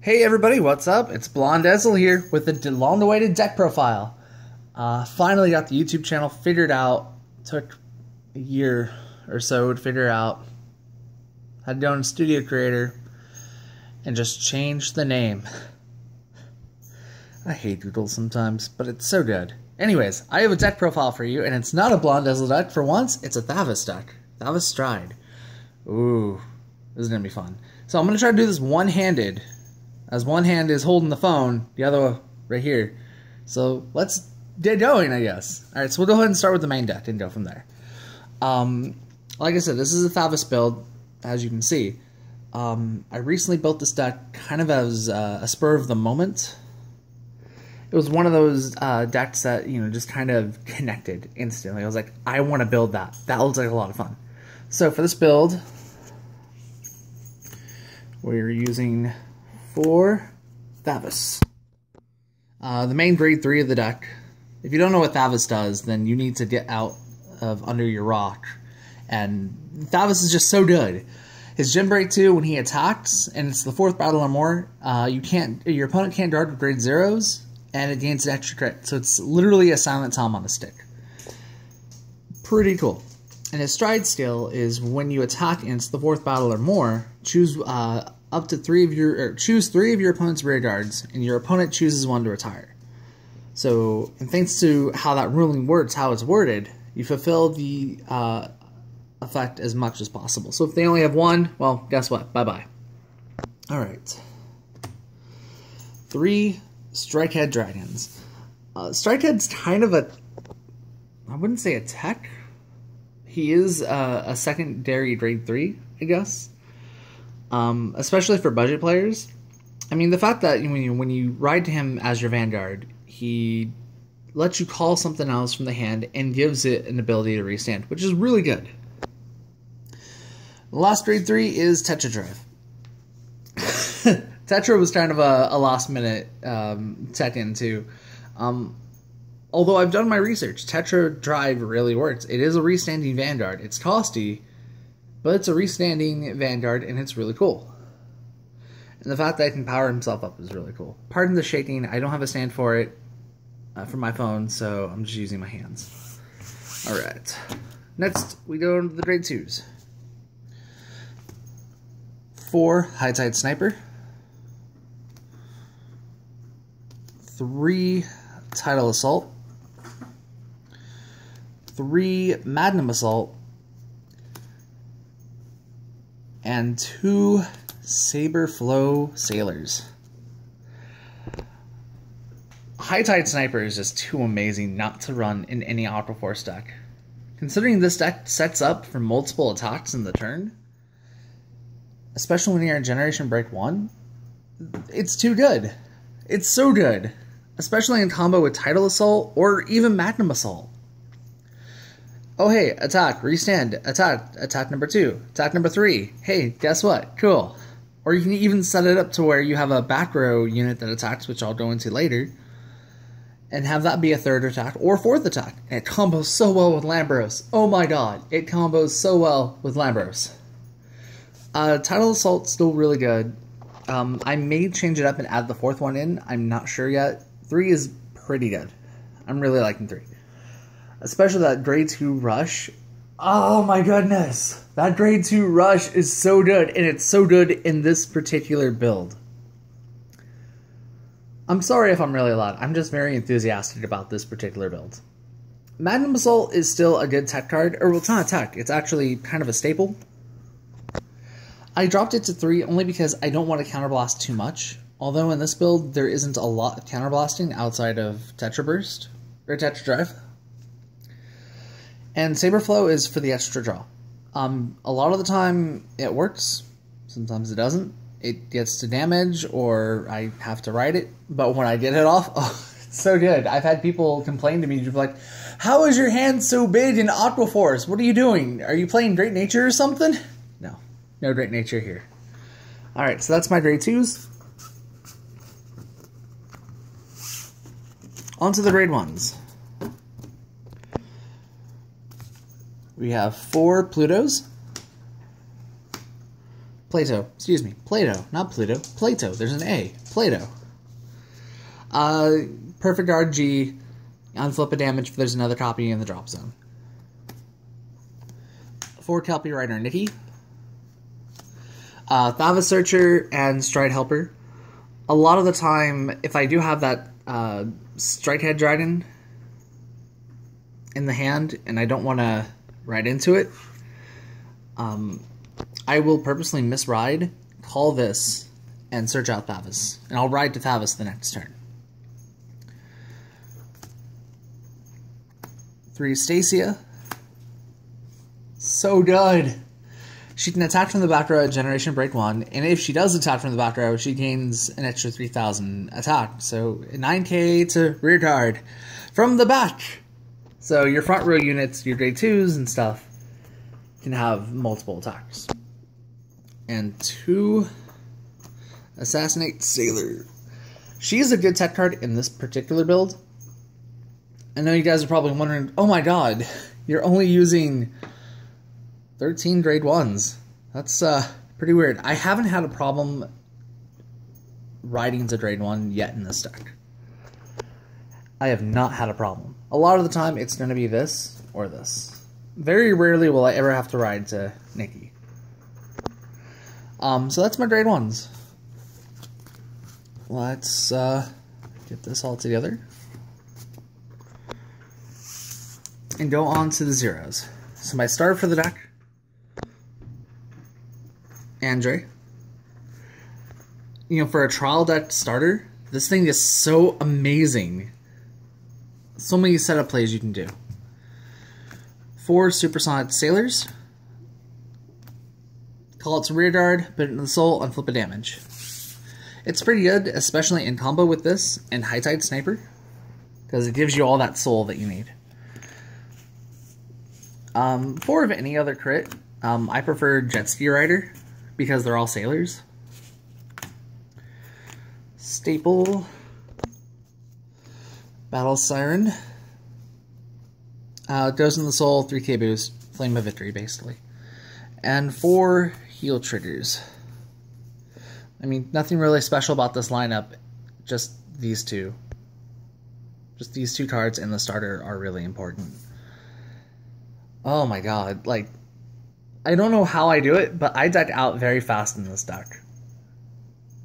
Hey everybody, what's up? It's Blonde Ezel here with the long-awaited deck profile. Finally got the YouTube channel figured out. Took a year or so to figure out. Had to go in Studio Creator and just change the name. I hate Doodle sometimes, but it's so good. Anyways, I have a deck profile for you, and it's not a Blonde Ezel deck for once. It's a Thavas deck. Thavas Stride. Ooh, this is going to be fun. So I'm going to try to do this one-handed. As one hand is holding the phone, the other right here. So let's get going, I guess. Alright, so we'll go ahead and start with the main deck and go from there. Like I said, this is a Thavas build, as you can see. I recently built this deck kind of as a spur of the moment. It was one of those decks that, you know, just kind of connected instantly. I was like, I want to build that. That looks like a lot of fun. So for this build, we're using 4 Thavas. The main grade 3 of the deck. If you don't know what Thavas does, then you need to get out of under your rock. And Thavas is just so good. His Gem Break 2, when he attacks, and it's the 4th battle or more, your opponent can't guard with grade 0s, and it gains an extra crit. So it's literally a Silent Tom on a stick. Pretty cool. And his Stride skill is when you attack and it's the 4th battle or more, choose up to choose 3 of your opponent's rear guards, and your opponent chooses one to retire. So, and thanks to how that ruling works, how it's worded, you fulfill the effect as much as possible. So if they only have 1, well, guess what? Bye-bye. Alright. 3 Strikehead Dragons. Strikehead's kind of a, I wouldn't say a tech. He is a secondary grade 3, I guess. Especially for budget players. I mean, the fact that when you ride to him as your Vanguard, he lets you call something else from the hand and gives it an ability to restand, which is really good. The last grade 3 is Tetra Drive. Tetra was kind of a last minute tech in too. Although I've done my research, Tetra Drive really works. It is a restanding Vanguard. It's costly, but it's a restanding Vanguard, and it's really cool. And the fact that it can power himself up is really cool. Pardon the shaking. I don't have a stand for it for my phone, so I'm just using my hands. Alright. Next, we go into the grade 2s. 4 High Tide Sniper. 3 Tidal Assault. 3 Magnum Assault. And 2 Saber Flow Sailors. High Tide Sniper is just too amazing not to run in any Aqua Force deck. Considering this deck sets up for multiple attacks in the turn, especially when you're in Generation Break 1, it's too good. It's so good. Especially in combo with Tidal Assault or even Magnum Assault. Oh hey, attack, restand, attack number 2, attack number 3. Hey, guess what? Cool. Or you can even set it up to where you have a back row unit that attacks, which I'll go into later, and have that be a 3rd attack or 4th attack. And it combos so well with Lambros. Oh my god, it combos so well with Lambros. Tidal Assault's still really good. I may change it up and add the 4th one in. I'm not sure yet. 3 is pretty good. I'm really liking 3. Especially that grade 2 rush. Oh my goodness. That grade 2 rush is so good. And it's so good in this particular build. I'm sorry if I'm really loud. I'm just very enthusiastic about this particular build. Magnum Assault is still a good tech card. Or well, it's not a tech. It's actually kind of a staple. I dropped it to 3 only because I don't want to counterblast too much. Although in this build, there isn't a lot of counterblasting outside of Tetra Burst. Or Tetra Drive. And Saber Flow is for the extra draw. A lot of the time it works, sometimes it doesn't. It gets to damage or I have to ride it, but when I get it off, oh, it's so good. I've had people complain to me, like, how is your hand so big in Aqua Force? What are you doing? Are you playing Great Nature or something? No, no Great Nature here. Alright, so that's my grade 2s. On to the grade 1s. We have 4 Plutos, Plato, excuse me, Plato, not Pluto, Plato, there's an A, Plato. Perfect RG, unflip a damage if there's another copy in the drop zone. 4 Kelpie Rider Nikki. Thavas Searcher and Stride Helper. A lot of the time, if I do have that Strike Head Dragon in the hand and I don't want to ride into it, I will purposely misride, call this, and search out Thavas. And I'll ride to Thavas the next turn. 3 Stacia. So good! She can attack from the back row at Generation Break 1, and if she does attack from the back row, she gains an extra 3,000 attack. So 9k to rear guard from the back. So your front row units, your grade 2s and stuff, can have multiple attacks. And 2 Assassinate Sailor. She's a good tech card in this particular build. I know you guys are probably wondering, oh my god, you're only using 13 grade 1s. That's pretty weird. I haven't had a problem riding to grade 1 yet in this deck. I have not had a problem. A lot of the time it's going to be this or this. Very rarely will I ever have to ride to Nikki. So that's my grade 1s. Let's get this all together. And go on to the zeros. So my start for the deck, Andre. You know, for a trial deck starter, this thing is so amazing. So many setup plays you can do. 4 Supersonic Sailors. Call it to rear guard, put it in the soul, and flip a damage. It's pretty good, especially in combo with this and High Tide Sniper, because it gives you all that soul that you need. 4 of any other crit. I prefer Jet Ski Rider because they're all sailors. Staple. Battle Siren. Goes in the soul, 3k boost, Flame of Victory basically. And 4 heal triggers. I mean, nothing really special about this lineup, just these two. Just these 2 cards and the starter are really important. Oh my god, like, I don't know how I do it, but I deck out very fast in this deck.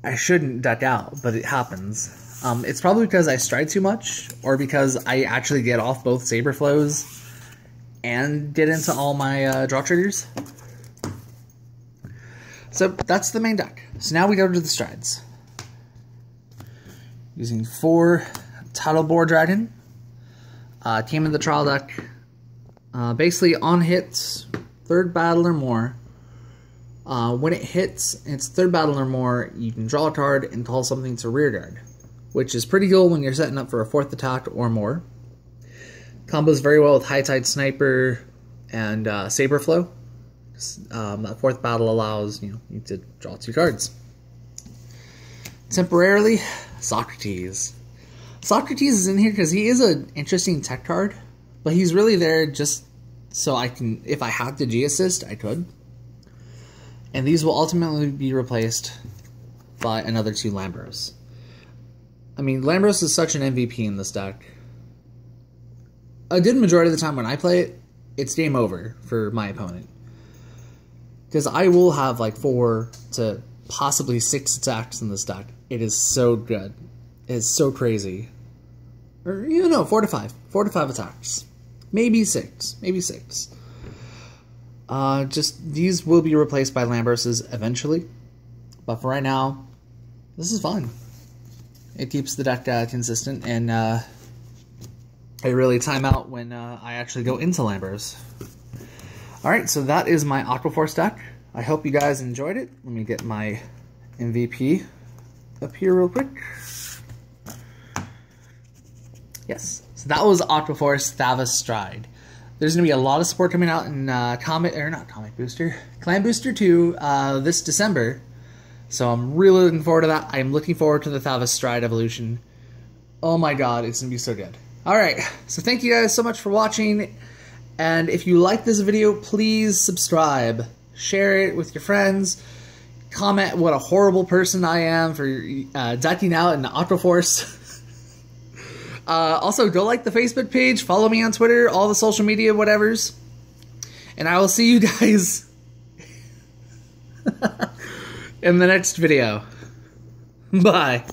I shouldn't deck out, but it happens. It's probably because I stride too much, or because I actually get off both Saber Flows and get into all my draw triggers. So that's the main deck. So now we go to the strides. Using 4 Tidal Boar Dragon. Came in the trial deck. Basically, on hits, 3rd battle or more, when it hits its 3rd battle or more, you can draw a card and call something to rear guard, which is pretty cool when you're setting up for a 4th attack or more. Combos very well with High Tide Sniper and Saber Flow. That 4th battle allows you to draw 2 cards. Temporarily, Socrates. Socrates is in here because he is an interesting tech card, but he's really there just so I can, if I had to G-assist, I could. And these will ultimately be replaced by another 2 Lambros. I mean, Lambros is such an MVP in this deck. A good majority of the time when I play it, it's game over for my opponent. Because I will have like 4 to possibly 6 attacks in this deck. It is so good. It is so crazy. Or, you know, 4 to 5. 4 to 5 attacks. Maybe 6. Maybe 6. Just, these will be replaced by Lambroses eventually. But for right now, this is fun. It keeps the deck consistent, and I really time out when I actually go into Lambros. Alright, so that is my Aquaforce deck. I hope you guys enjoyed it. Let me get my MVP up here real quick. Yes, so that was Aquaforce Thavas Stride. There's going to be a lot of support coming out in Clan Booster 2 this December. So I'm really looking forward to that. I'm looking forward to the Thavas Stride evolution. Oh my god, it's going to be so good. Alright, so thank you guys so much for watching. And if you like this video, please subscribe. Share it with your friends. comment what a horrible person I am for decking out in the Aqua Force. Also, go like the Facebook page, follow me on Twitter, all the social media whatevers. And I will see you guys in the next video. Bye.